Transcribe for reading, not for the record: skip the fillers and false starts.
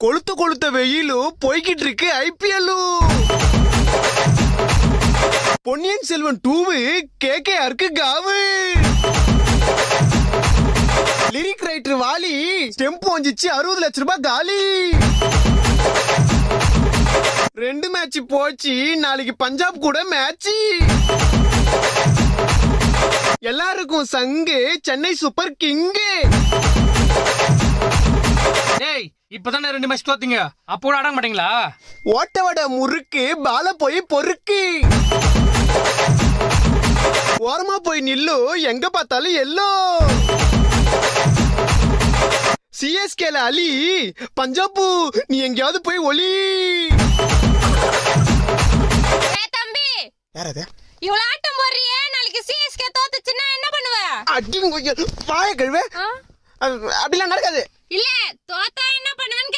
கொளுத்த கொளுத்த வெயிலும் போய்கிட்டு இருக்கு ஐபிஎல். பொன்னியின் செல்வன் 2 கேகேஆருக்கு காவு. லிரிக் ரைட்டர் வாலி ஸ்டெம்ப் வந்துச்சு 60 லட்சம் ரூபாய் காலி. 2 மேட்ச் போச்சு, நாளைக்கு பஞ்சாப் கூட மேட்ச். எல்லாருக்கும் சங்கு சென்னை சூப்பர் கிங்கு. டேய் இப்பதானே 2 மேட்ச் தோத்தீங்க, அப்போ கூட ஆட மாட்டீங்களா? ஓட்ட வட முறுக்கு பால போய் பொறுக்கு. ஓரமா போய் நில்லு, எங்க பார்த்தாலும் எல்லோ. சிஎஸ்கேல அலி, பஞ்சாபு நீ எங்கயாவது போய் ஒலி. தம்பி யாரது இவ்வளவு ஆட்டம் போடுறியே, நாளைக்கு சிஎஸ்கே தோத்துச்சுன்னா என்ன பண்ணுவ? அடி வாய கழுவே. அப்படிலாம் நடக்காது. இல்ல தோத்தா என்ன பண்ணுவேன்னு